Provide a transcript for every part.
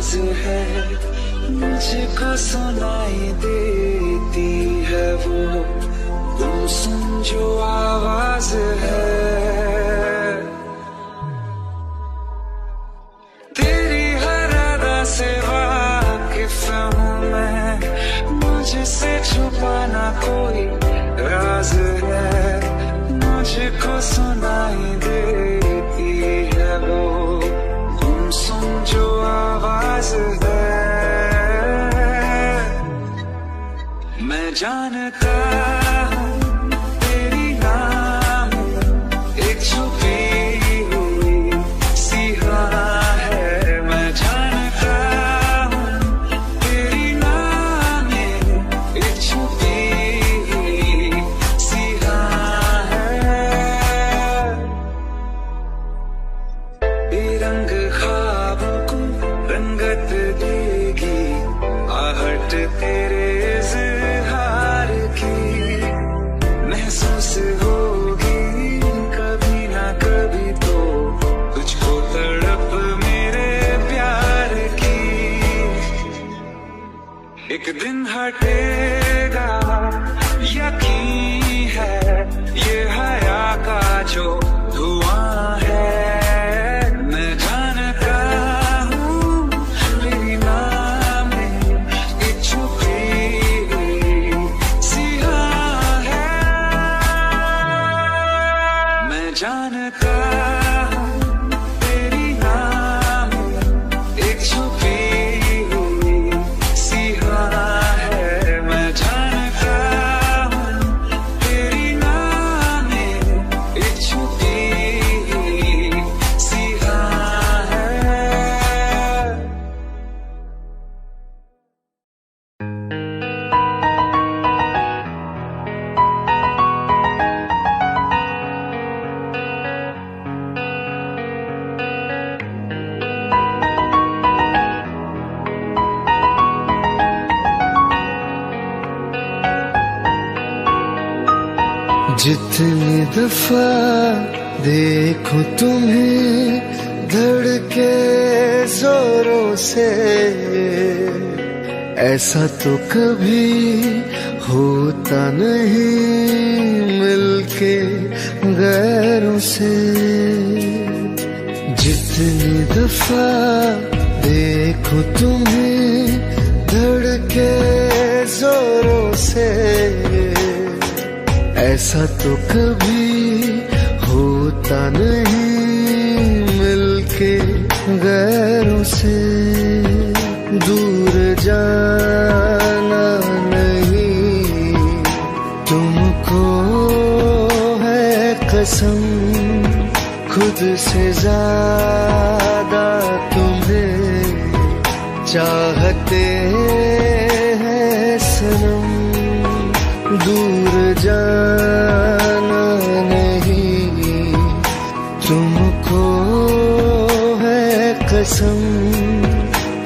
राज है, मुझको सुनाई देती है वो गुमसुम जो आवाज है। तेरी हर अदा से वाकिफ हूँ मैं, मुझसे छुपाना कोई राज है, मुझको सुनाई देती है वो गुमसुम जो आवाज है। मैं जानता हूँ तेरी नाम एक छुपी हुई सी राह है। मैं जानता हूँ तेरी नाम एक छुपी हुई सी राह है। ये रंग ख्वाबों को रंगत देगी, आहट तेरे इज़हार की महसूस होगी कभी ना कभी तो तुझको तड़प मेरे प्यार की। एक दिन हटेगा यकीन है, ये हया का जो धुआं है। मैं जानता हूँ तेरी नाम एक छुपी हुई सी राह है। मैं जानता हूँ तेरी नाम एक छुपी हुई सी राह है। मैं जानता हूँ तेरी नाम एक छुपी हुई सी राह है। जितनी दफा देखो तुम्हें धड़के जोरों से, ऐसा तो कभी होता नहीं मिलके गैरों से। जितनी दफा देखो तुम्हें धड़के जोरों से, ऐसा तो कभी होता नहीं मिलके गैरों से। दूर जाना नहीं तुमको है कसम, खुद से ज्यादा तुम्हें चाहते हैं सनम। दूर जाना नहीं तुमको है कसम,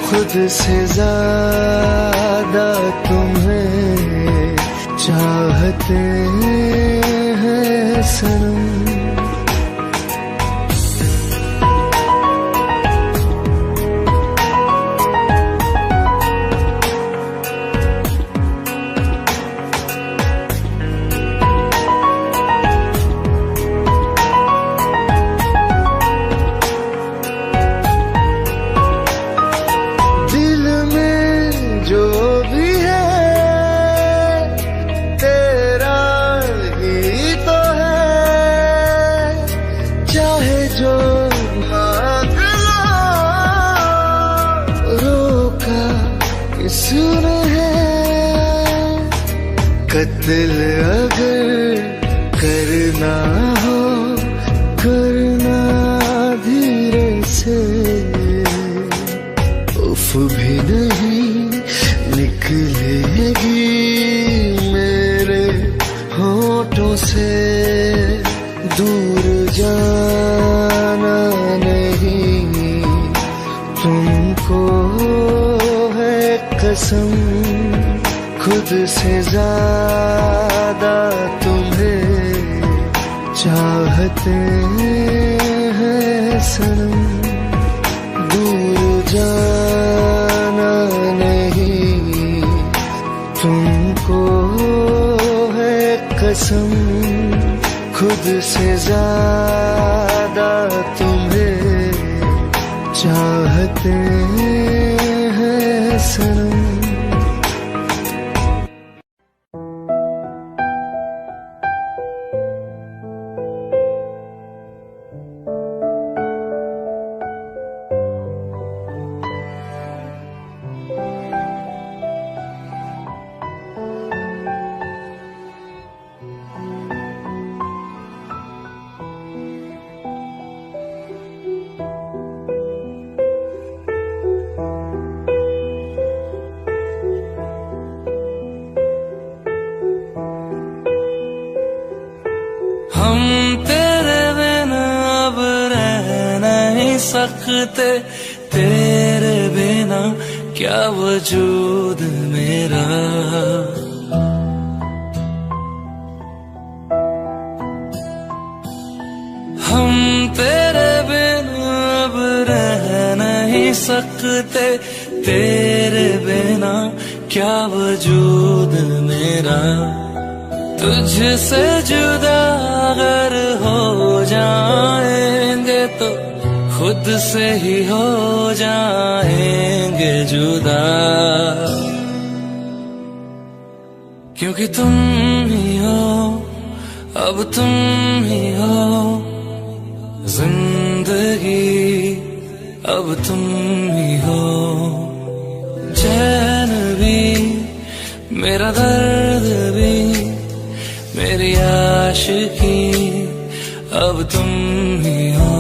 खुद से ज्यादा तुम्हें चाहते हैं सनम। कत्ल अगर करना हो करना धीरे से, उफ भी नहीं निकलेगी मेरे होठों से। दूर जाना नहीं तुमको है कसम, खुद से ज्यादा तुम्हें चाहते हैं सनम। दूर जा कसम खुद से ज्यादा तुम्हें चाहते हैं सनम। हम तेरे बिना अब रह नहीं सकते, तेरे बिना क्या वजूद मेरा। हम तेरे बिना अब रह नहीं सकते, तेरे बिना क्या वजूद मेरा। तुझसे जुदा अगर हो जाएंगे तो खुद से ही हो जाएंगे जुदा, क्योंकि तुम ही हो, अब तुम ही हो जिंदगी, अब तुम ही हो चैन भी, मेरा दर्द भी, मेरी आशिकी, अब तुम ही हो।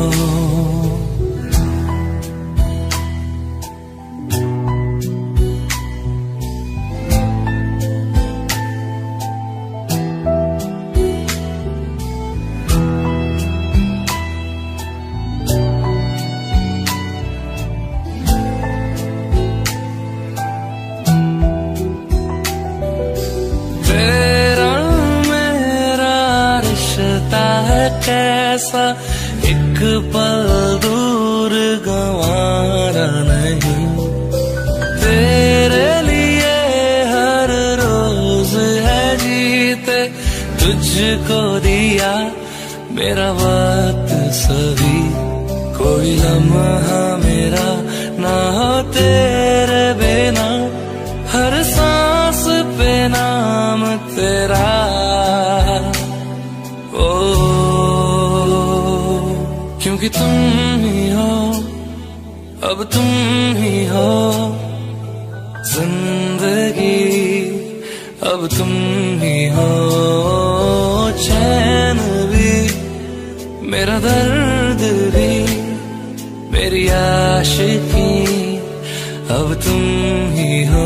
कैसा एक पल दूर गंवारा नहीं, तेरे लिए हर रोज है जीते, तुझको दिया मेरा वक्त सभी, कोई लम्हा मेरा ना हो तेरे बिना, हर सांस पे नाम तेरा। क्योंकि तुम ही हो, अब तुम ही हो जिंदगी, अब तुम ही हो चैन भी, मेरा दर्द भी, मेरी आशिकी, अब तुम ही हो।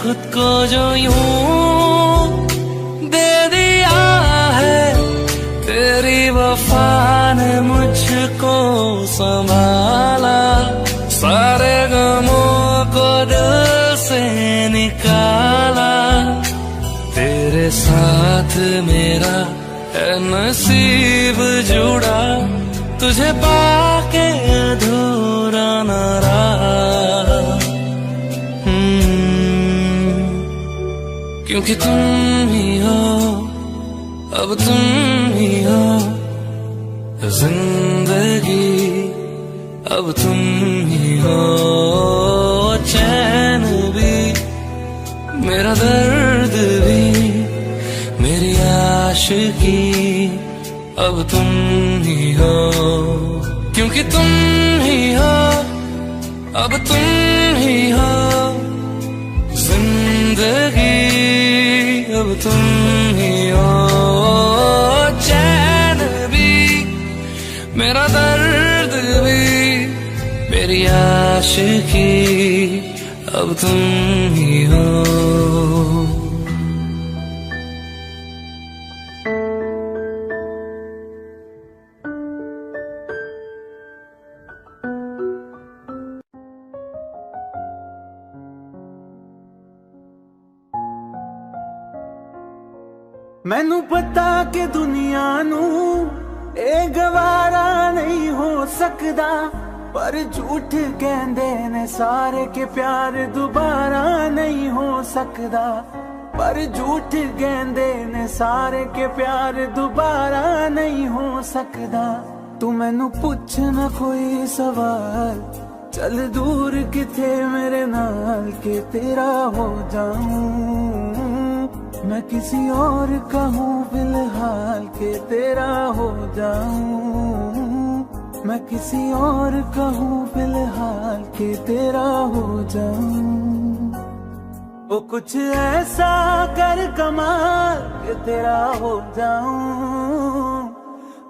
खुद को जो यूं दे दिया है, तेरी वफा ने मुझको संभाला, सारे गमों को दिल से निकाला, तेरे साथ मेरा है नसीब जुड़ा, तुझे पाके अधूरा न रहा। क्योंकि तुम ही हो, अब तुम ही हो जिंदगी, अब तुम ही हो चैन भी, मेरा दर्द भी, मेरी आशिकी, अब तुम ही हो। क्योंकि तुम ही हो, अब तुम ही हो जिंदगी, अब तुम ही हो चैन भी, मेरा दर्द भी, मेरी आशिकी, अब तुम ही हो। मैनू पता कि दुनिया नू ए गवारा नहीं हो सकदा, पर झूठ कहंदे ने सारे के प्यार दोबारा नहीं हो सकदा। पर झूठ कहंदे ने सारे के प्यार दोबारा नहीं हो सकदा। तू मैनू पुछ ना कोई सवाल, चल दूर किथे मेरे नाल के तेरा हो जाऊं। मैं किसी और का हूँ फिलहाल के तेरा हो जाऊं। मैं किसी और का हूँ फिलहाल के तेरा हो जाऊं। वो कुछ ऐसा कर कमाल के तेरा हो जाऊं।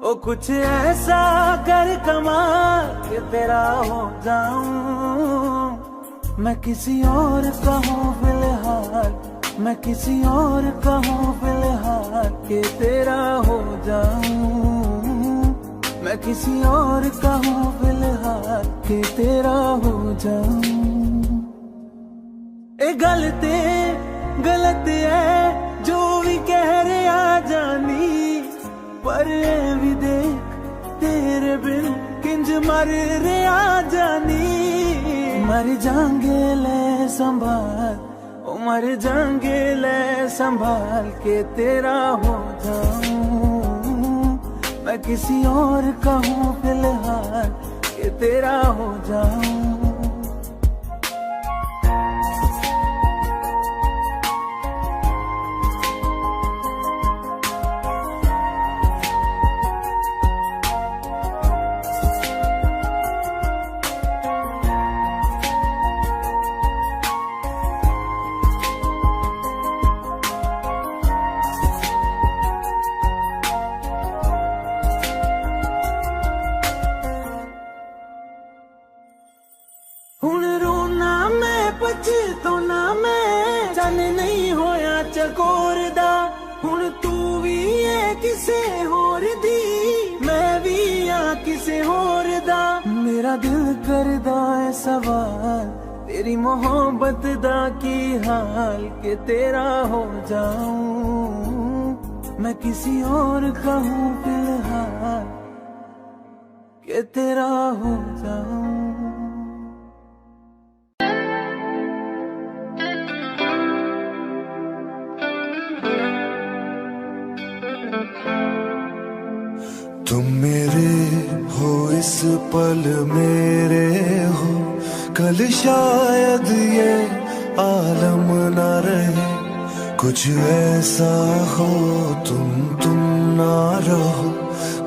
वो कुछ ऐसा कर कमाल के तेरा हो जाऊं। मैं किसी और का हूँ फिलहाल, मैं किसी और का हूँ फिलहाल के तेरा हो जाऊं। मैं किसी और का हूँ फिलहाल के तेरा हो जाऊं। ए गलत है जो भी कह रहे आ जानी, पर ए भी देख तेरे बिन किंज मर रहे आ जानी। मर जाएंगे ले संभाल, ओ मर जाएंगे ले संभाल के तेरा हो जाऊं। मैं किसी और का हूँ फिलहाल के तेरा हो जाऊं। हुण रोना मैं पछताना मैं, चन नहीं होया चकोर दा। हुण तू भी है किसे होर दी, मैं भी आ किसे होर दा। मेरा दिल करदा है सवाल, तेरी मोहब्बत दा की हाल के तेरा हो जाऊं। मैं किसी और का हूँ फिलहाल के तेरा हो जाऊं। तुम मेरे हो इस पल मेरे हो, कल शायद ये आलम न रहे। कुछ ऐसा हो तुम ना रहो,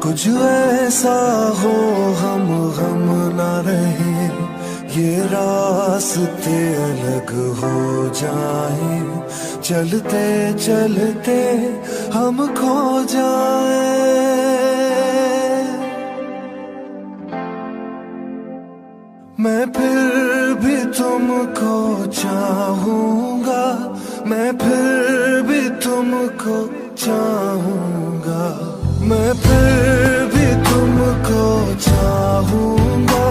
कुछ ऐसा हो हम ना रहे। ये रास्ते अलग हो जाए, चलते चलते हम खो जाए। मैं फिर भी तुमको चाहूंगा, मैं फिर भी तुमको चाहूंगा। मैं फिर भी तुमको चाहूंगा,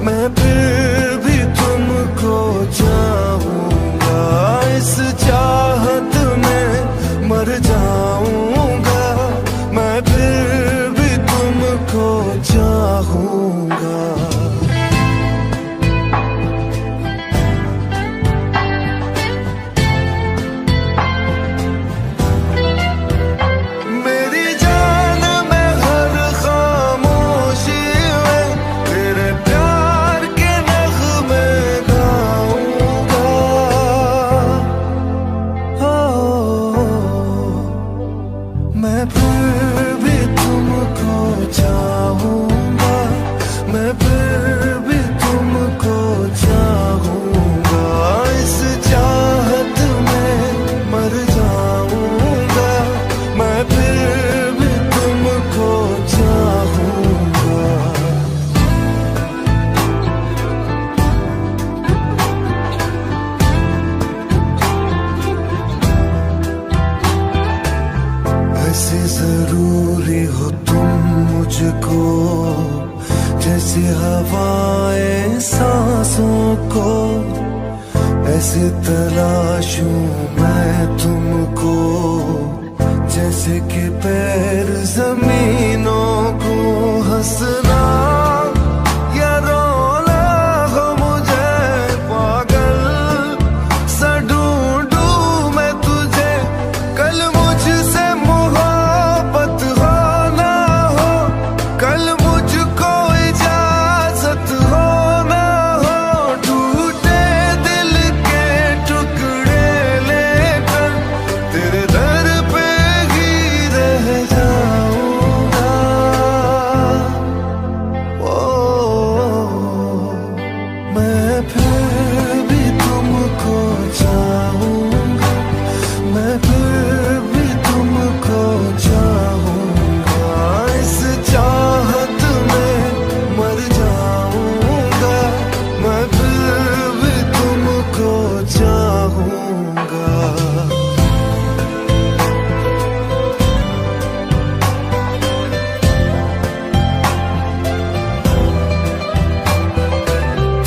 मैं फिर भी तुमको चाहूंगा। इस चाहत में मर जाऊंगा, मैं फिर भी तुमको चाहूंगा। जरूरी हो तुम मुझको, जैसे हवाएं सांसों को। ऐसे तलाशूं मैं तुमको, जैसे कि पैर जमीनों को हंसना या रोना हो मुझे पागल सा ढूंढूं मैं तुझे। कल मुझसे मोहब्बत हो ना हो, कल मुझको इजाजत हो ना हो, टूटे दिल के टुकड़े लेकर तेरे दर पे ही रह जाऊंगा। ओ मैं फिर भी तुमको चाहूंगा, मैं फिर भी तुमको चाहूंगा। इस चाहत में मर जाऊंगा, मैं फिर भी तुमको चाहूंगा।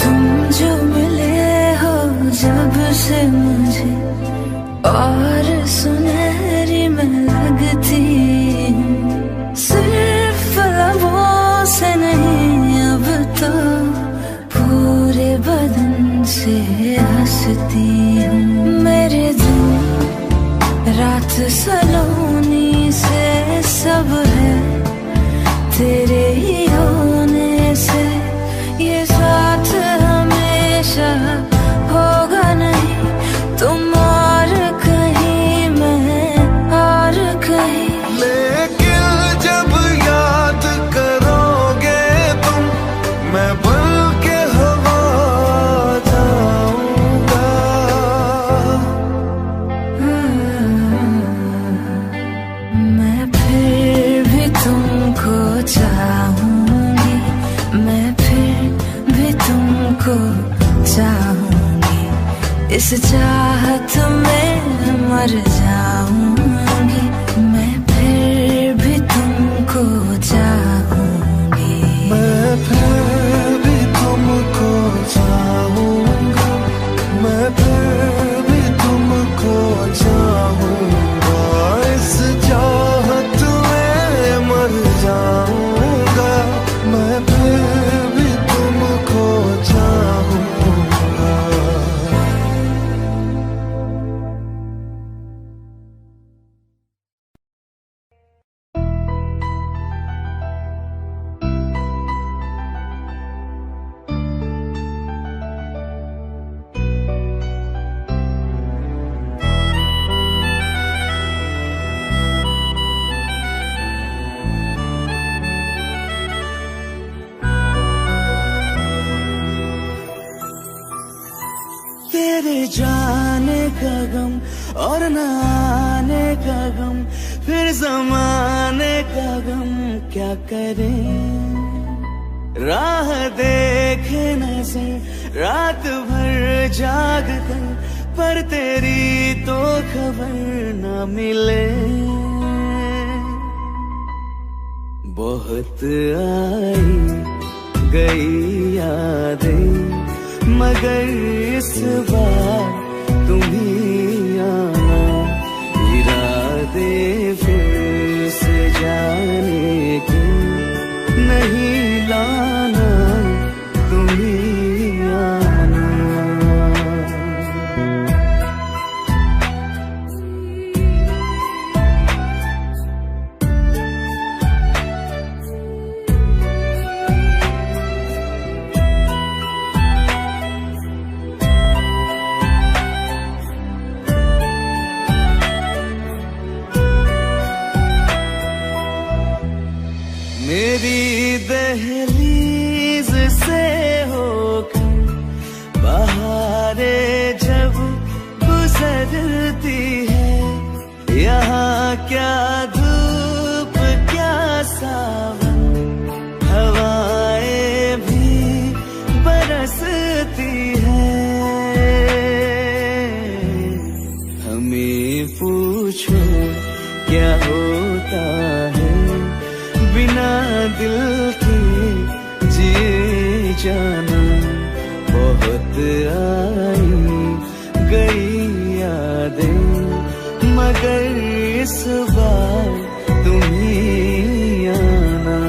तुम जो मिले हो जब से मुझे और सुनहरी मैं लगती हूँ। सिर्फ लबों से नहीं अब तो पूरे बदन से हंसती हूँ। मेरे दिन रात सलोनी से सब है तेरे ही होने से। ये साथ हमेशा होगा नहीं, तुम और कहीं मैं और कहीं। लेकिन जब याद करोगे तुम, मैं बन के हवा जाऊंगा। मैं फिर भी तुमको चाहूंगी, मैं फिर भी तुमको चाहूंगी। इस चाहत में मर जाऊंगी, मैं फिर भी तुमको चाहूंगी। मैं फिर भी तुमको चाहूंगा, मैं फिर भी तुमको चाहूंगा। इस चाहत में मर जाऊंगा, मैं फिर भी तुमको चाहूंगा। तेरे जाने का गम और न आने का गम, फिर जमाने का गम क्या करें। राह देखे नजर रात भर जाग कर, पर तेरी तो खबर न मिले। बहुत आई गई यादें, मगर इस बार तुम ही आना। इरादे फिर से जाने के नहीं लाना, तुम ही आना। मेरी दहलीज से होकर बहारें जब गुजरती है, यहाँ क्या धूप क्या सावन, हवाएं भी बरसती है। हमें पूछो क्या होता है बिना दिल के जिए जाना। बहुत आई गई यादें मगर इस बार तुम ही आना।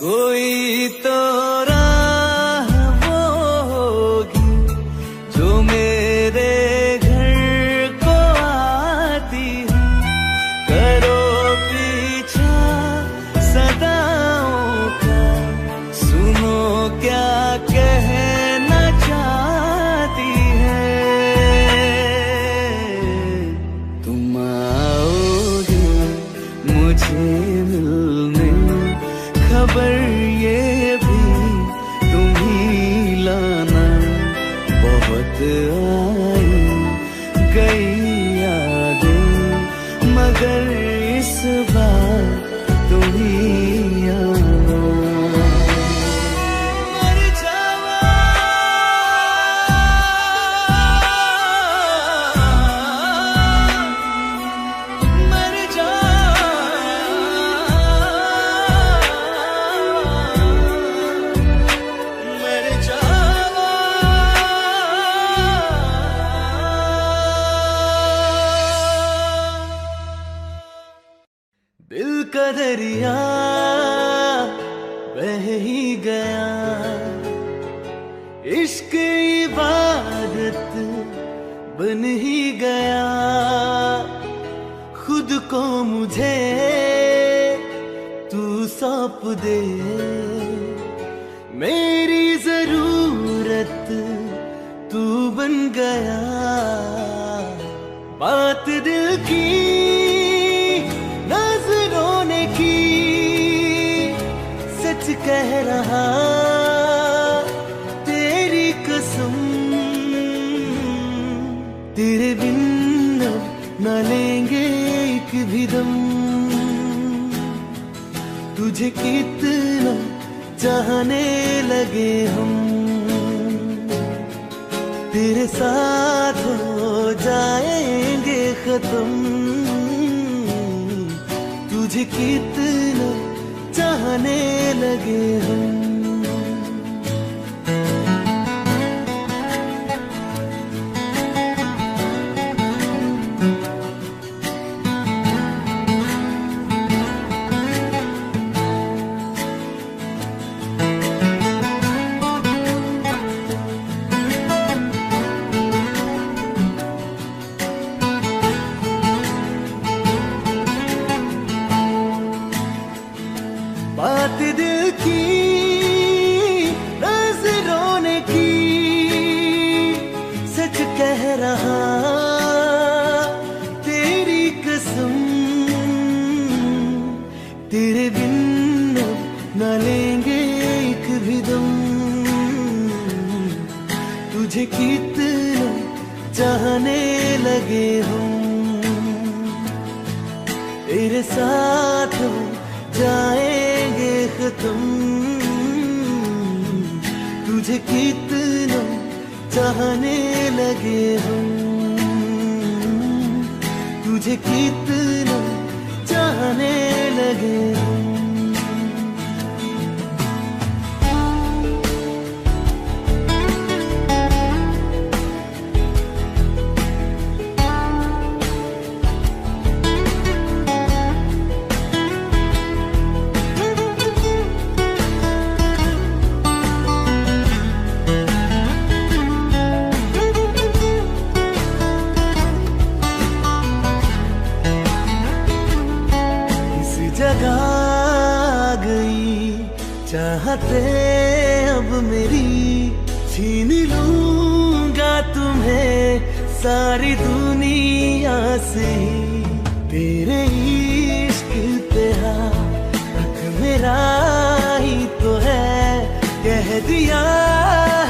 कोई तो राह वो होगी जो मेरे घर को आती है। करो पीछा सदाओं का, सुनो क्या कहना चाहती है। तुम आओगे मुझे मिलने, खबर ये भी तुम ही लाना। बहुत आई गई यादें मगर इस बार तुम ही आना। मर जावा मर दिल का दरिया बह ही गया, इश्क इबादत बन ही गया। खुद को मुझे तू सौंप दे, मेरी जरूरत तू बन गया। बात दिल की नजरों ने की, सच कह रहा तेरी कसम। तेरे बिन न लेंगे एक भी दम। तुझे कितना चाहने लगे हम, तेरे साथ हो जाएंगे खत्म। तुझे कितना चाहने लगे हम। बात दिल की नजरों ने की, सच कह रहा तेरी कसम। तेरे बिन न लेंगे एक भी दम। तुझे कितना चाहने लगे हम, तेरे साथ जाएंगे खत्म। तुझे कितना चाहने लगे हम, तुझे कितना चाहने लगे हम। जगा गई चाहते अब मेरी, छीन लूंगा तुम्हें सारी दुनिया से। तेरे इश्क पे हक मेरा ही तो है, कह दिया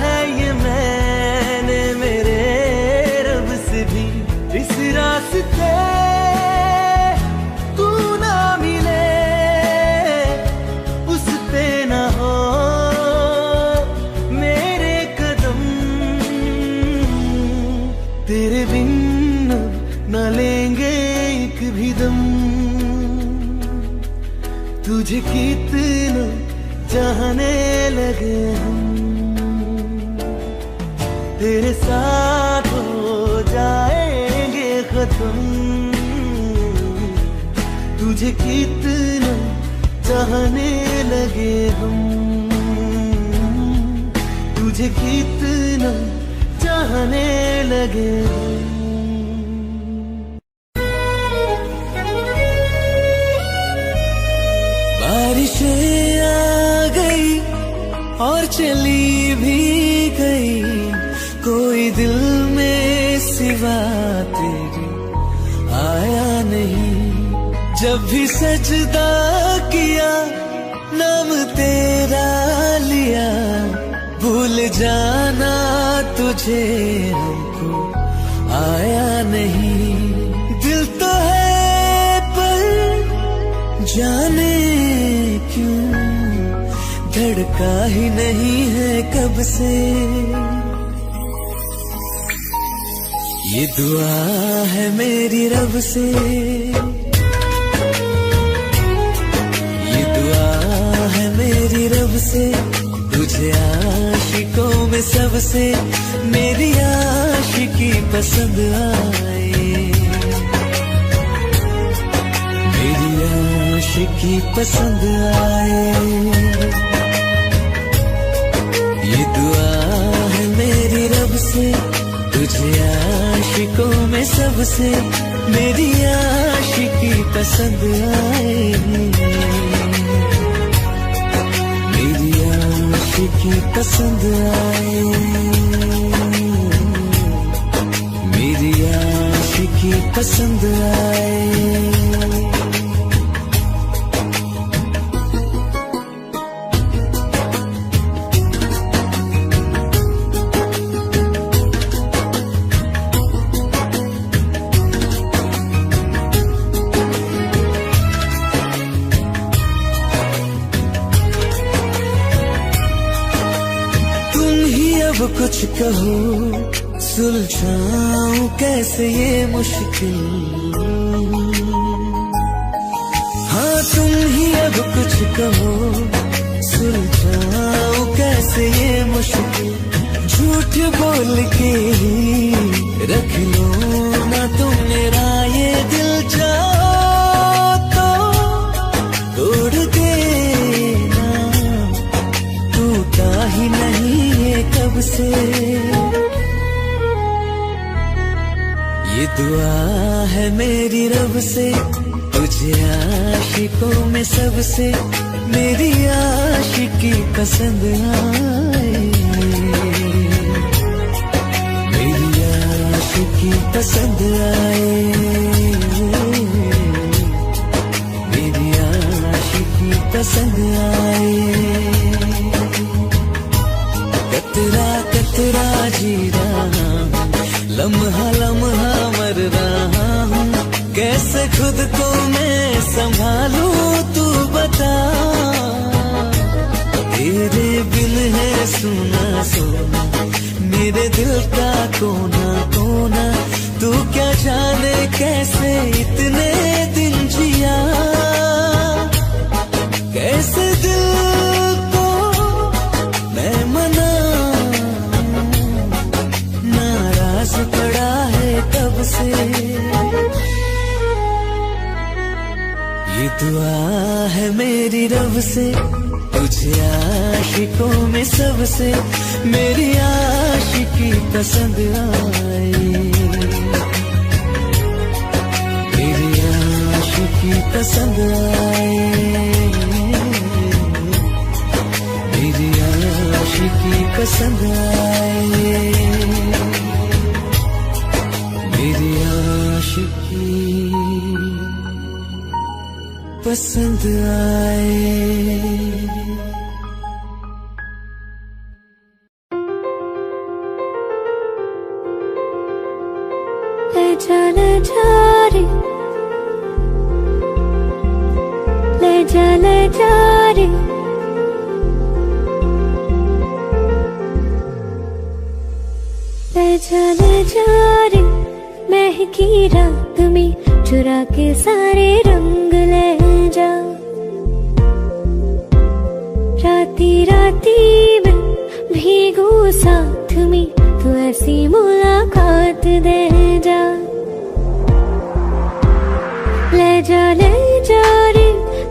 है ये मैंने मेरे रब से भी। इस रास्ते तू ना मिले, उस पे ना हो कितना चाहने लगे हम, तेरे साथ हो जाएंगे खत्म। तुझे कितना चाहने लगे हम, तुझे कितना चाहने लगे हम। बारिशें आ गई और चली भी गई, कोई दिल में सिवा तेरे आया नहीं। जब भी सजदा किया नाम तेरा लिया, भूल जाना तुझे हमको आया नहीं। दिल तो है पर जाने क्यों धड़का ही नहीं है कब से। ये दुआ है मेरी रब से, ये दुआ है मेरी रब से, तुझे आशिकों में सबसे मेरी आशिकी पसंद आए, मेरी आशिकी पसंद आए। ये दुआ है मेरी रब से, तुझे आशिकों में सबसे मेरी आशिकी पसंद आए, मेरी आशिकी पसंद आए, मेरी आशिकी पसंद आए। कुछ कहो सुलझाऊं कैसे ये मुश्किल, हाँ तुम ही अब कुछ कहो सुलझाऊं कैसे ये मुश्किल। झूठ बोल के ही रख लो ना तुम मेरा ये दिल, जाओ तो तोड़ देना, टूटा ही नहीं कब से। ये दुआ है मेरी रब से, तुझे आशिकों में सबसे मेरी आशिकी पसंद आए, मेरी आशिकी पसंद आए, मेरी आशिकी पसंद आए। कतरा कतरा जी रहा हूँ, लम्हा लम्हा मर रहा हूँ, कैसे खुद को मैं संभालूं तू बता। तेरे बिन है सुना सोना मेरे दिल का कोना कोना, तू क्या जाने कैसे इतने दिन जिया, कैसे दिल को मैं मना, नाराज पड़ा है कब से। ये दुआ है मेरी रब से, तुझे आशिकों में सबसे मेरी आशिकी पसंद आए, मेरी आशिकी पसंद आए, मेरी आशिकी पसंद आए, मेरी आशिकी पसंद आए। ले जा रे, ले जा रे, ले जा रे, महकी रात में चुरा के सारे रंग ले जा। साथ में, तू ऐसी मुलाकात दे जा। ले जा रे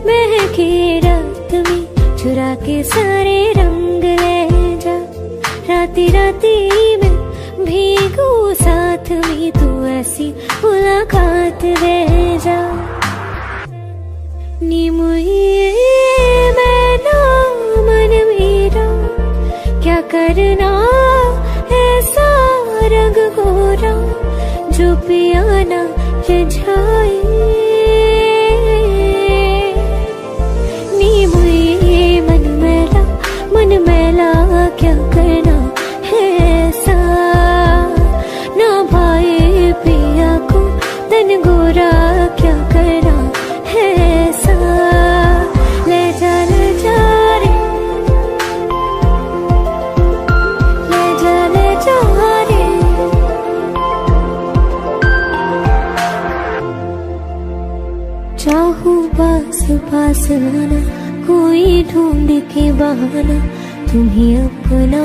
महके रात में, चुरा के सारे रंग ले जा। राती राती में भीगू साथ में, तू ऐसी मुलाकात दे जा। नी मुझे मैना मन मेरा, क्या करना ऐसा रंग गोरा, जो पियाना रिझाए। नी मुझे मन मैला क्या करना है ऐसा, ना भाई पिया को तन गोरा क्या करना है ऐसा। ले जा रे, ले जा रे। चाहूं पास पास आना, कोई ढूंढ के बहाना, तुम्हें अपना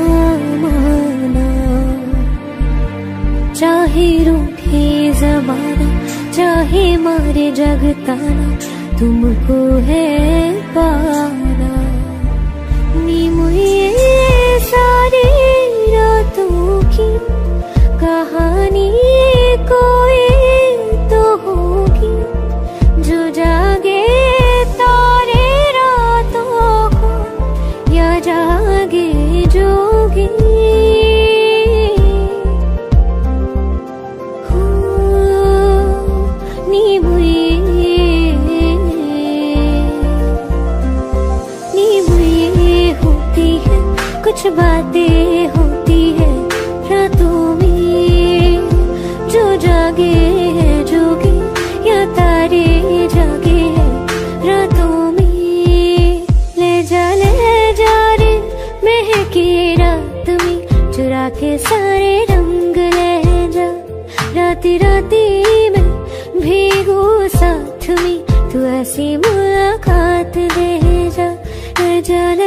माना। चाहे रूठे जमाना, चाहे मारे जगताना, तुमको है पाना। नी मुझे सारी रातों की कहानी कोई तो होगी, जो जागे तारे रातों को, या जागे जोगी। नी मुझे होती है कुछ बातें, होती है रातों में, जो जागे है जोगी, या तारे जागे है रातों में। ले जा रे महके रात में, चुरा के सारे रंग ले जा। राती राती में भीगू साथ में, तू ऐसी मुलाकात दे जा। ले जा रे।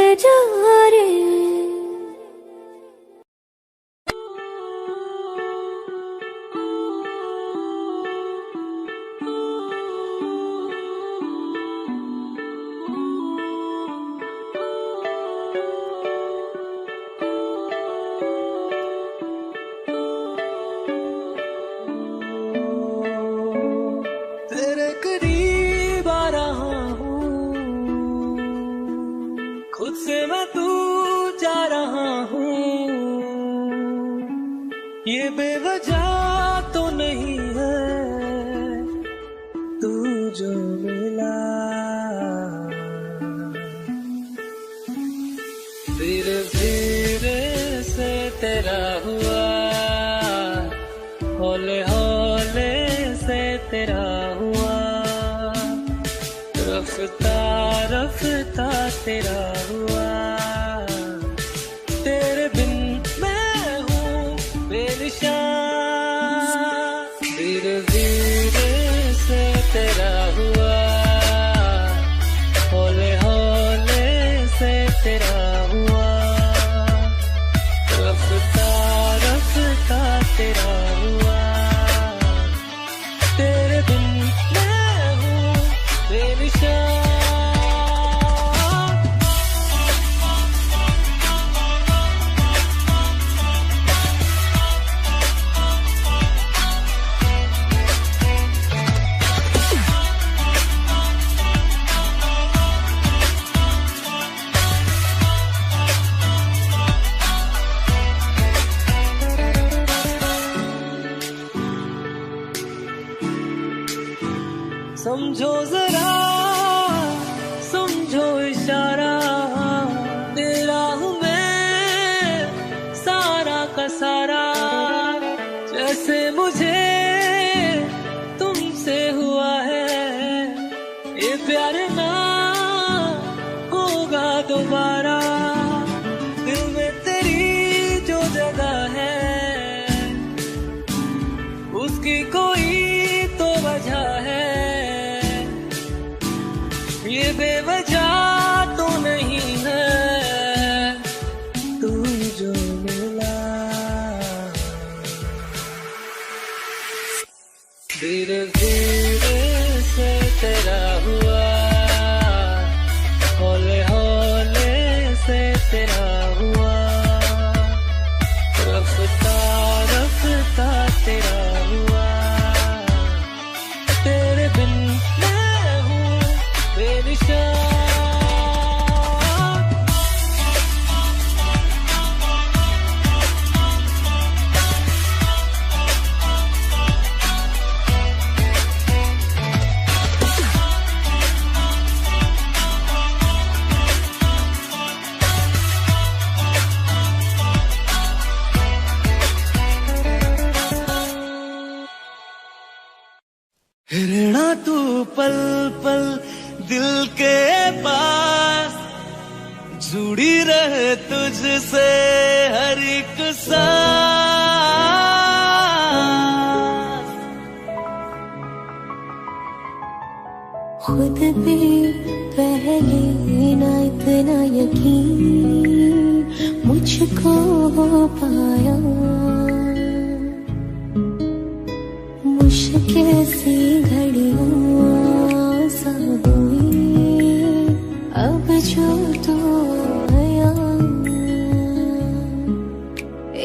तेरे करीब आ रहा हूँ, खुद से मैं दूर जा रहा हूँ। ये बेवजह तो नहीं है तू जो मिला, धीरे धीरे से तेरा हुआ, हौले हौले से तेरा हुआ, रफ्ता रफ्ता तेरा हुआ। तेरे बिन मैं हूँ बेनिशान, धीरे धीरे से तेरा हुआ, हौले हौले से तेरा हुआ, रफ्ता रफ्ता तेरा हुआ। तेरे बिन मैं हूँ बेनिशान। समझो जरा, समझो इशारा, तेरा हूँ मैं सारा का सारा। जैसे मुझे तुमसे हुआ है, ये प्यार ना होगा दोबारा। दिल में तेरी जो जगह है, उसकी कोई तो वजह है। ये बेवजह तो नहीं है तू जो मिला। पल पल दिल के पास, जुड़ी रहे तुझसे हर एक सांस। खुद पे पहले ना इतना यकीन मुझको हो पाया, मुश्किल सी घड़ियां सा हुई अब जो तो आया।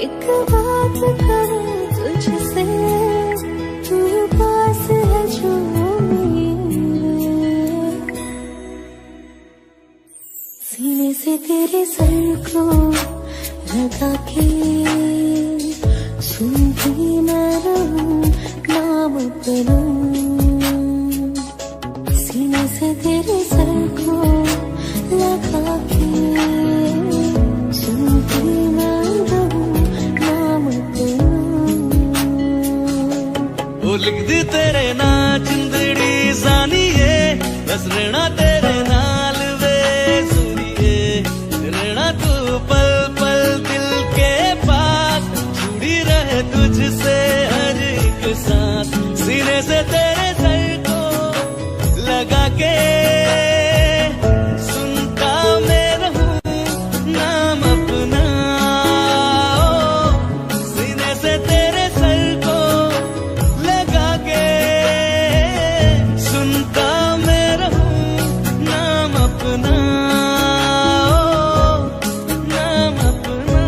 एक बात करूं तुझसे, तू पास है जो सीने से तेरे सर को लगा के सुनती मैं रहूं नाम अपना। सीने से तेरे सर को लगा के सुनती मैं रहूं नाम अपना। वो लिख दी तेरे ना जिंदड़ी जानिए, बस रहना तेरे नाल वे सुनिए। रहना तू पल पल दिल के पास, जुड़ी रहे तुझसे हर एक सांस। सीने से तेरे सर को लगा के सुनता मैं रहूं नाम अपना। सीने से तेरे सर को लगा के सुनता मैं रहूं नाम अपना, नाम अपना।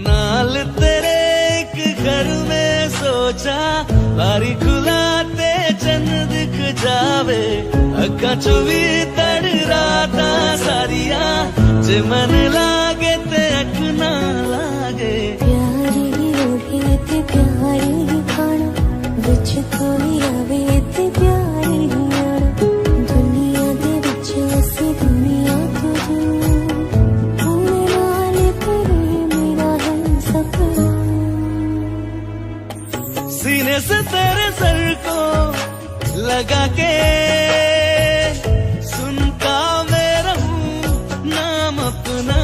नाल तेरे एक घर में सोचा, बारी खुलाते चंद दिख जावे। अक्का चुवी तड़ राता सारिया, जे मन लागे ते अख ना लागे। प्यारी होगी ते प्यारी खाना, विच कोई आवे ते प्यारी आना। दुनिया दे विच असी दुनिया तो दूर, होने वाले परे मेरा है सपना। सीने से तेरे सर को लगा के सुनता मैं रहूं नाम अपना।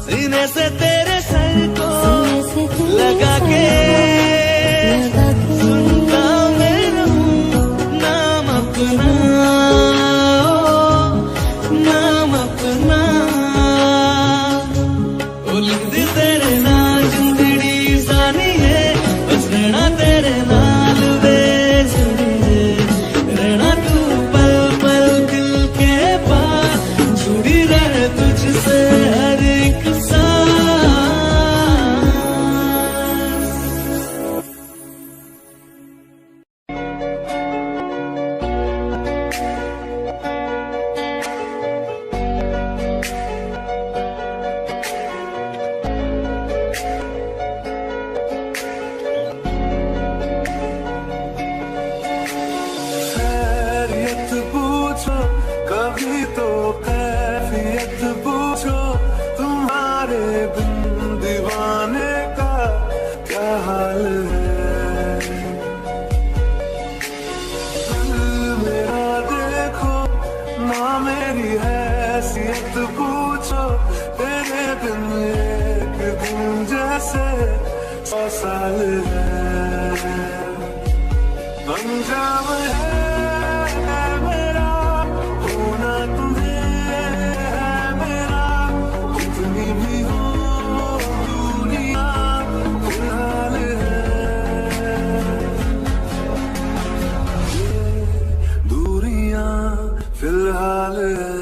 सीने से तेरे सर को लगा के सुनता मैं रहूं नाम अपना, नाम अपना। ओ लिख दी तेरे नाल जिंदड़ी जानिए, बस रहना तेरे नाल वे सुनिए। रहना तू पल पल दिल के पास, जुड़ी रहे तुझसे हर एक सांस। खैरियत पूछो कभी तो कैफियत पूछो, तुम्हारे बिन दीवाने का क्या हाल है। दिल मेरा देखो ना मेरी हैसियत पूछो, तेरे बिन एक दिन जैसे 100 साल है। पंजाब है मेरा, होना तुम्हें है मेरा। कितनी भी हो दुनिया फिलहाल है, ये दूरियां फिलहाल है।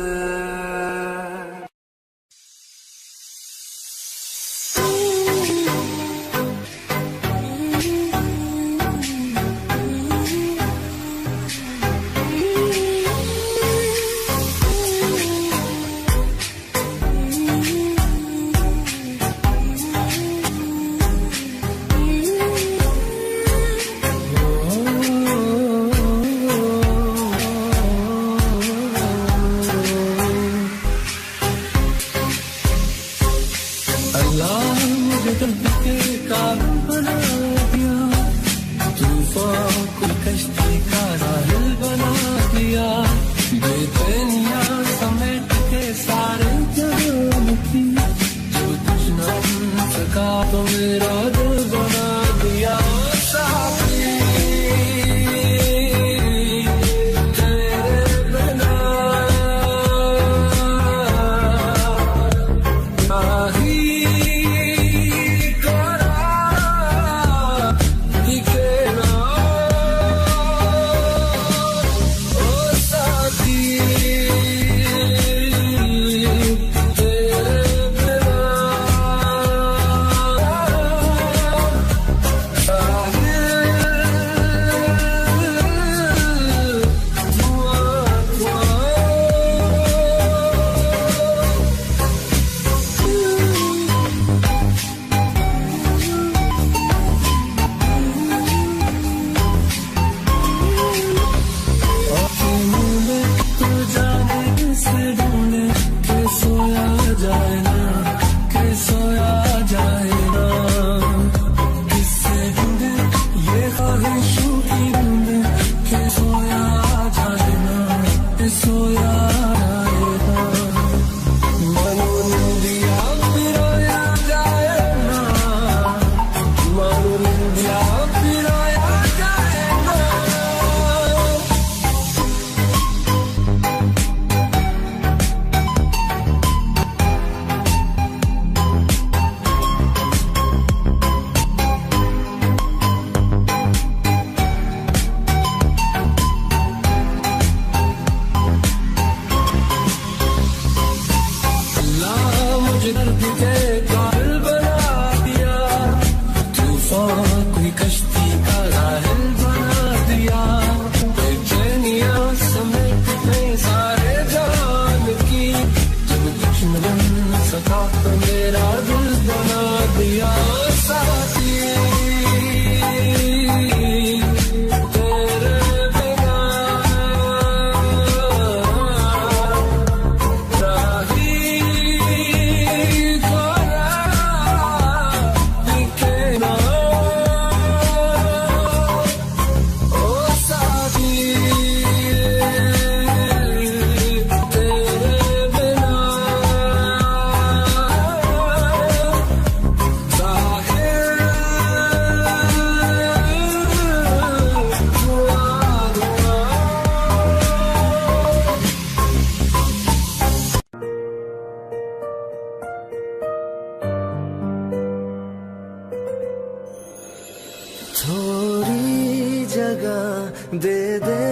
थोड़ी जगह दे दे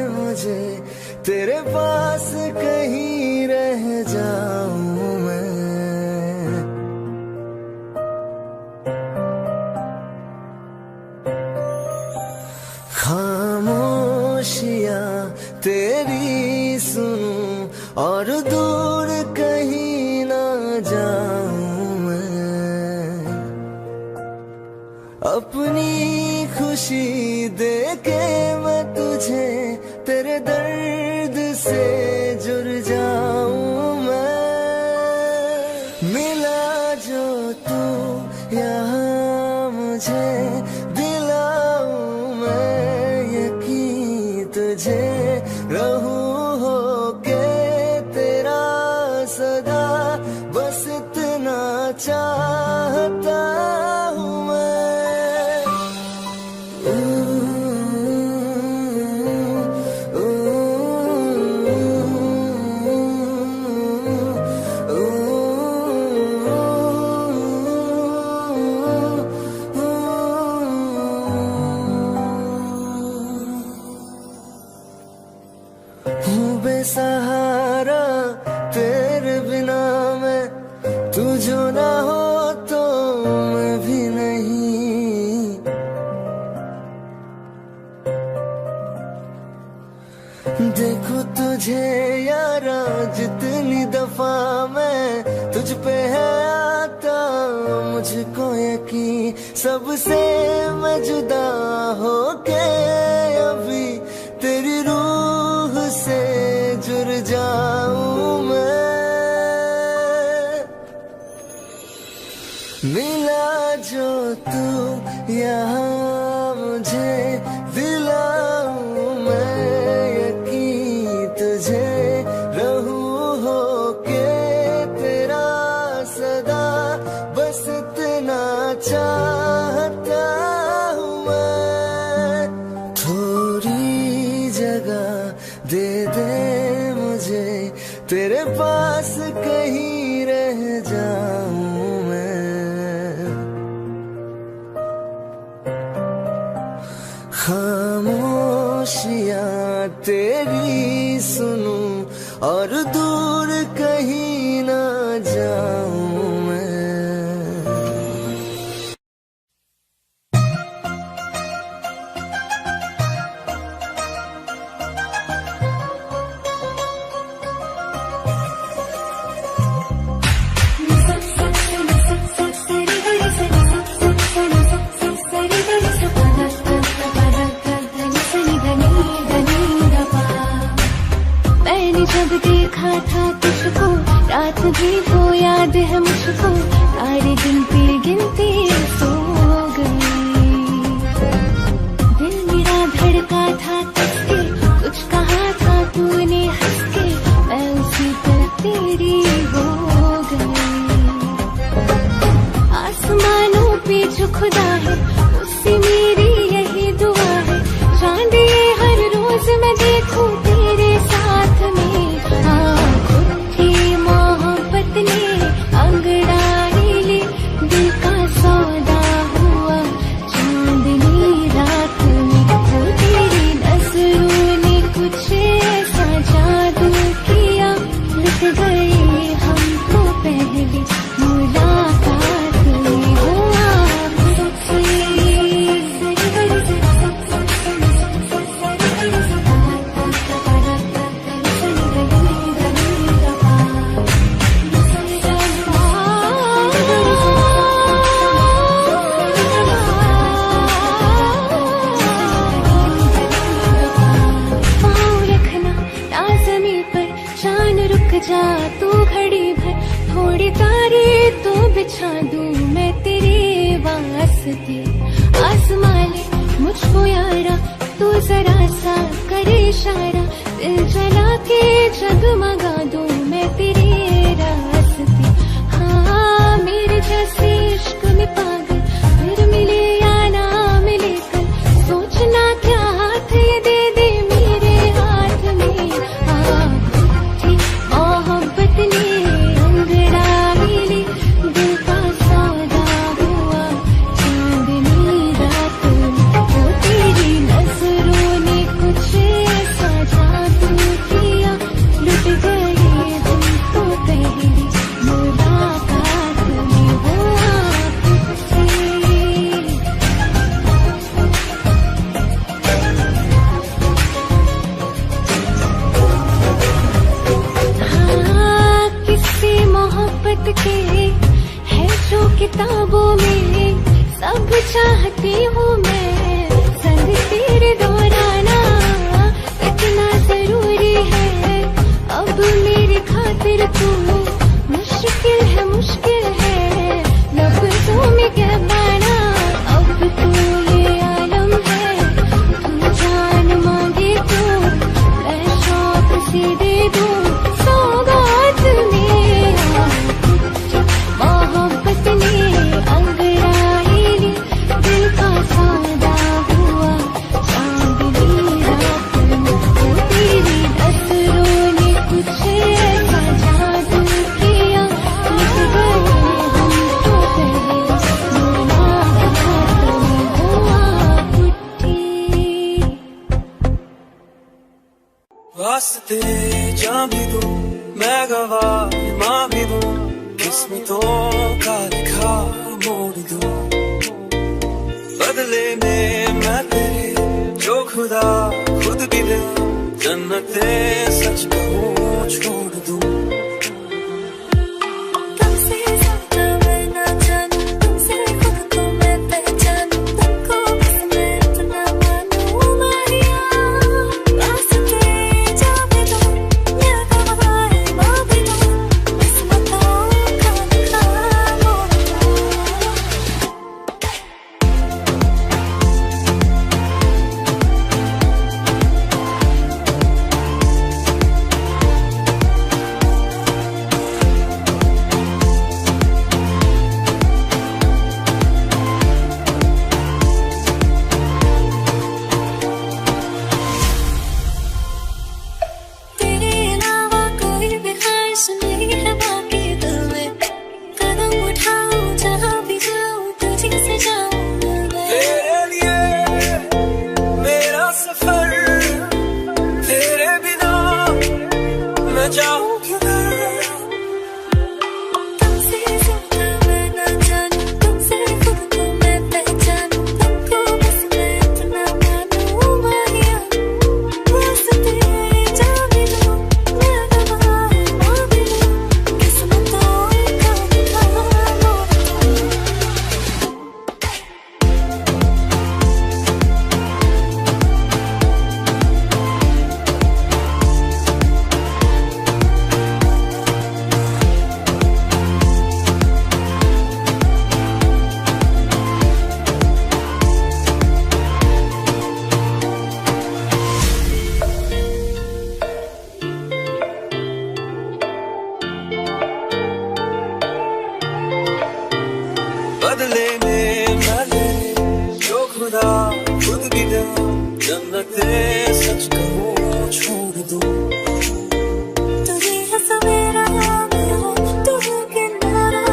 मुझे, तेरे पास कहीं रह जाऊं मैं। खामोशियां तेरी सुनूं और दूर कहीं ना जाऊं मैं। अपनी खुशी दे के मैं तुझे तेरे दर्द से जुड़ जाऊं मैं। मिला जो तू यहाँ मुझे, दिलाऊं मैं यकीन तुझे। रहूं होके तेरा सदा, बस इतना चाहता हूँ मैं। बेसहारा तेरे बिना मैं, तू जो ना हो तो मैं भी नहीं। देखो तुझे यारा जितनी दफा मैं तुझ पे है आता, मुझको यकीन सबसे मैं जुदा होके अभी तेरी रूह से जुड़ जाऊं मैं। मिला जो तू यहाँ मुझे, दिलाऊं मैं यकीन तुझे। रहूं होके तेरा सदा, बस इतना चाहता हूँ मैं। थोड़ी जगह दे दे मुझे, तेरे पास कहीं रह जाऊं मैं। खामोशियां तेरी सुनूं और दूर कहीं ना जाऊं मैं। मैंने जब देखा था तुझको, रात भी वो याद है मुझको, सारे गिनती गिनती सो गई। दिल मेरा धड़का था तुझसे, कुछ कहा था तूने हंस के, मैं उसी पर तेरी हो गई। आसमानों पे जो खुदा है, उससे मेरी यही दुआ है, चांद ये हर रोज मैं देखूं तेरे साथ में। खुद मोहब्बत ने अंगड़ाई ले, दिल का सौदा हुआ चांदनी रात में। वो तेरी नजरों ने कुछ ऐसा जादू किया, लग गए हम तो पहले मुलाकात में। हुआ जा तू घड़ी भर, थोड़ी तारे तो बिछा दूं मैं तेरे वास्ते। आसमाने मुझको यारा, तू जरा सा करे इशारा, दिल जला के जगमगा दूं मैं तेरे रास्ते। हाँ मेरे जैसे इश्क में पागल, फिर मिले या ना मिले कल, सोचना क्या हाथ ये दे दे मेरे हाथ में। मोहब्बत ने अंगड़ाई ले, दिल का सौदा हुआ चांदनी रात में। वास्ते जा भी दूं मैं गवाह माँ भी दूं किस्मतों का लिखा मोड़ दूं बदले में मैं तेरे जो खुदा खुद भी दे जन्नते सच कहूँ छोड़ दूं तुमसे ज्यादा मैं ना जानूं तुमसे खुद को मैं पहचानूं तुमको बस मैं इतना मानूं मारिया वास्ते जा भी दूं मैं गवाह माँ भी दूं किस्मतों का लिखा मोड़ दूं तेरे अलावा कोई भी ख्वाहिश नहीं है बाकी दिल में कदम उठाऊं जहाँ भी जाऊं तुझे से जाऊं मैं तेरे लिए मेरा सफर तेरे बिना मैं जाऊं किधर तुमसे ज्यादा मैं ना जानूं तुमसे खुद को मैं पहचानूं तुमको बस मैं इतना मानूं मारिया वास्ते जा भी दूं मैं गवाह माँ भी दूं किस्मतों का लिखा मोड़ दूं बदले में मैं तेरे जो खुदा खुद भी दे जन्नते सच कहूँ छोड़ दूं तू ही है सवेरा मेरा तू है किनारा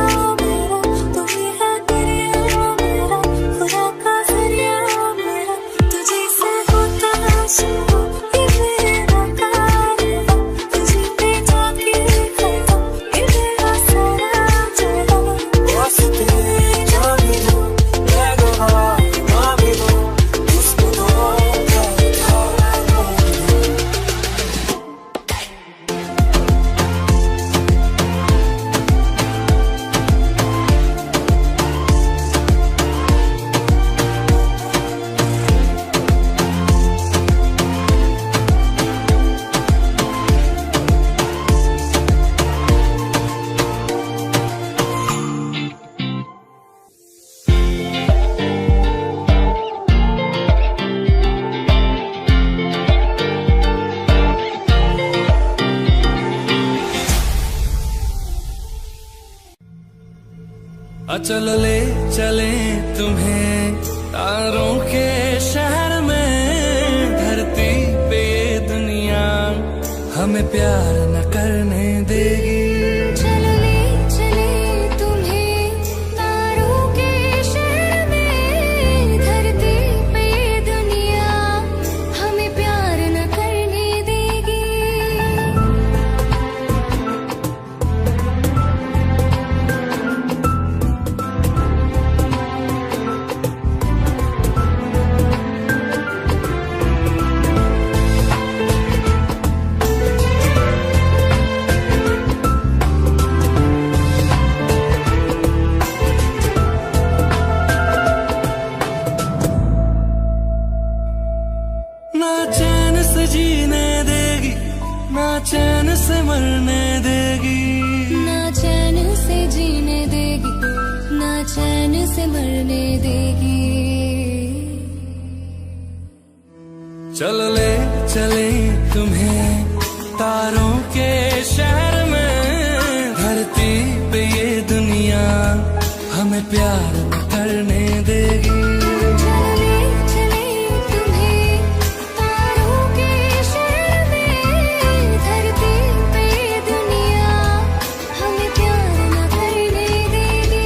मेरा तू ही है दरिया मेरा खुदा का जरिया मेरा तुझे से होता शुरू ये मेरा कारवां तुझे पे जाके खत्म ये मेरा सारा जहां वास्ते जा भी दूं मैं गवाह माँ भी दूं किस्मतों का लिखा मोड़ दूं चल ले चले तुम्हें तारों के शहर में धरती पे ये दुनिया हमें प्यार न करने देगी चलो ले चले तुम्हें तारों के शहर में धरती पे ये दुनिया हमें प्यार न करने देगी ना चैन से जीने देगी ना चैन से मरने देगी ना चैन से जीने देगी ना चैन से मरने देगी चल ले चले तुम्हें तारों के शहर में धरती पे ये दुनिया हमें प्यार न करने देगी चलो ले चले तुम्हें तारों के शहर में धरती पे ये दुनिया हमें प्यार न करने देगी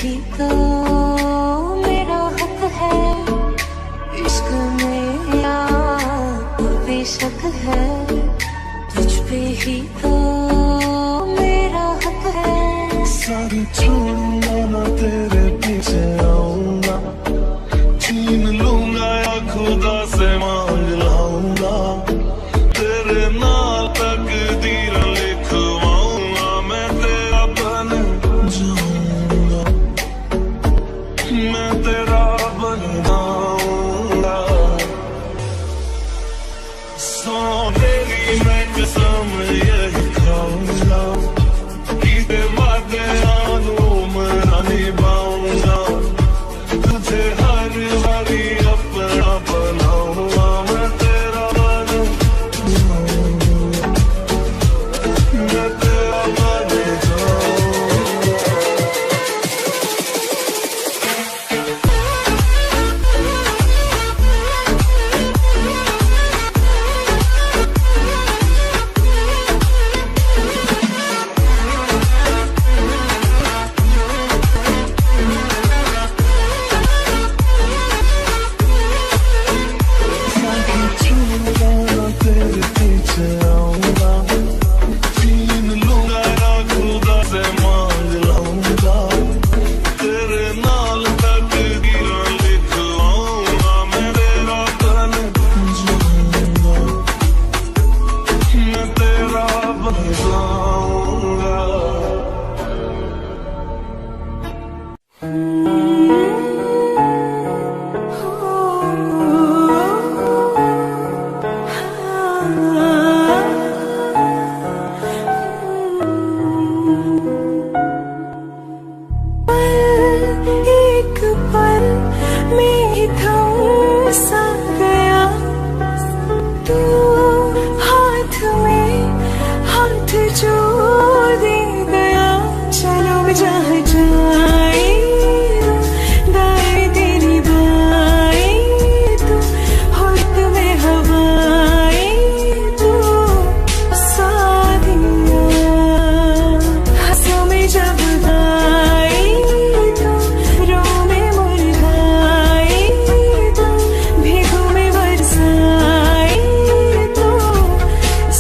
ही तो मेरा हक है, इश्क में या बेशक है, तुझ पे ही तो मेरा हक है। सारी छोड़ूंगा ना तेरे पीछे आऊंगा, छीन लूंगा या खुदा से मांग लाऊंगा, तेरे नाल तकदीर लिखवाऊंगा, मैं तेरा बन जाऊंगा, मैं तेरा बन जाऊंगा। सो तेरी मैं कसम यही खाऊंगा, कीते वादे मैं निभाऊंगा, तुझे हर बारी अपना बनाऊंगा, मैं तेरा बन जाऊंगा, मैं तेरा बन जाऊंगा। तेरे पीछे आऊंगा, छीन लूंगा या खुदा से मांग लाऊंगा, तेरे नाल तकदीर लिखवाऊंगा, मैं तेरा बन जाऊंगा, मैं तेरा बन जाऊंगा। एक पल में थम सा गया, तू हाथ में हाथ जोड़ दे गया, चलो जहाँ जाए दाएं तेरी बाएं, तू होठ में हवाएं, तू सादिया हंसों में जब गाए, तू रो में मुरझाए, तू भीगों में बरसाए, तू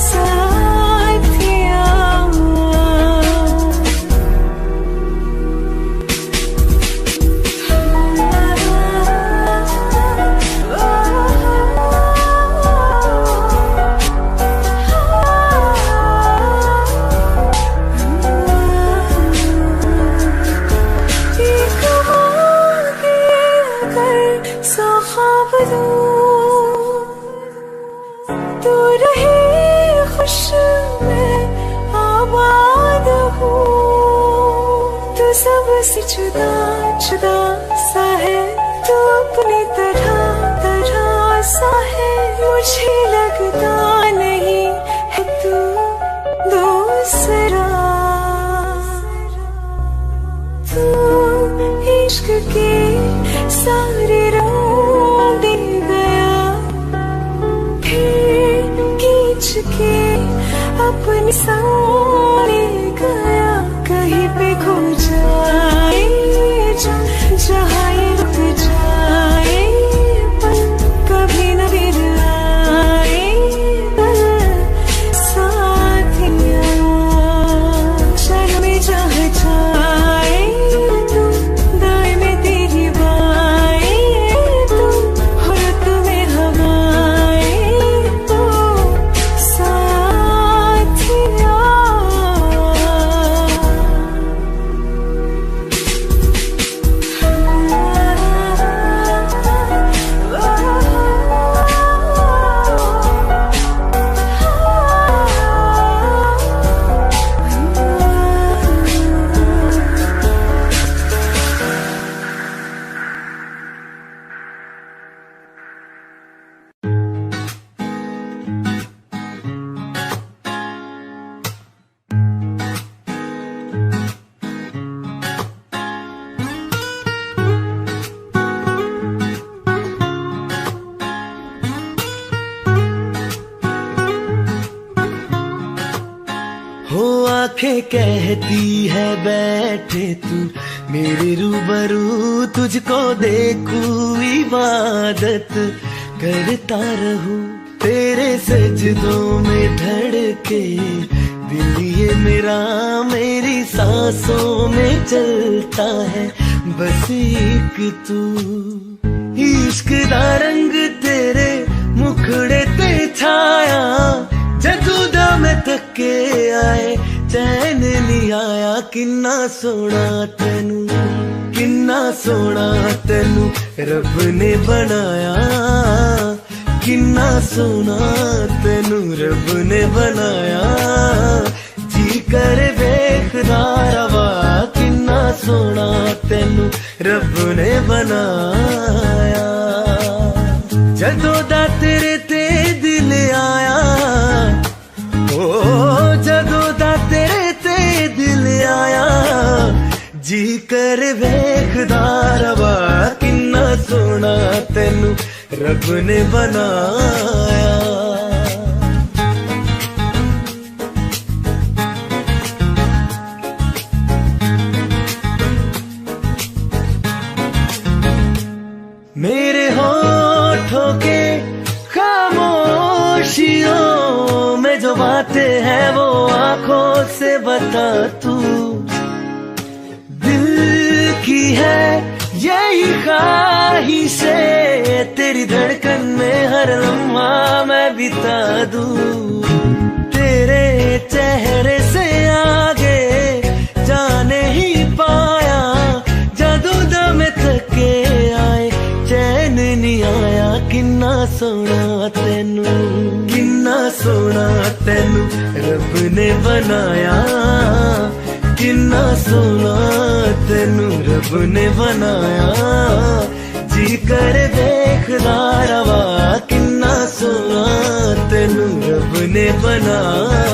साथिया। सौ ख्वाब दूं, तू रहे खुश मैं आबाद हूँ, तू सबसे जुदा जुदा सा है, तू अपनी तरह तरह सा है, मुझे लगता नहीं है तू दूसरा, तू इश्क के सारे रंग दे गया, फिर खींच के अपने सारे गया, कहीं पे खो जाए जहाँ ये रुक जाए, पर कभी न फिर आए, पर साथिया चल में जहाँ जाए, तू दाएं में तेरी बाएं, तू होठ में हवाएं, तू साथिया। हो आंखें कहती है बैठे तू मेरे रूबरू तुझको देखूं इबादत करता रहूं, तेरे सजदों में धड़के दिल ये मेरा मेरी सांसों में चलता है बस एक तू। इश्क दा रंग तेरे मुखड़े ते छाया, जदू दा मैं थके आए चैन नहीं आया। किन्ना सोना तेनू, किन्ना सोना तेनू रब ने बनाया, किन्ना सोना तेनू रब ने बनाया। जी कर वेखदा रवा, किन्ना सोना तेनू रब ने बनाया। जदों दा तेरे ते दिल आया, ओ जदों दा तेरे ते दिल आया, जी कर वेखदा रवा, किन्ना सोना तेनू रब ने बनाया। मेरे होठों के खामोशियों में जो बातें हैं वो आंखों से बता तू। दिल की है यही ख्वाहिशें, तेरी धड़कन में हर लम्हा मैं बिता दूं। तेरे चेहरे से आगे जाने ही पाया, जादू दा मैं थके आए चैन नहीं आया। किन्ना सोना तेनू, किन्ना सोना तेनू रब ने बनाया, किन्ना सोना तेनू रब ने बनाया। जी कर देखदा रवा, किन्ना सोना तेनू रब ने बनाया।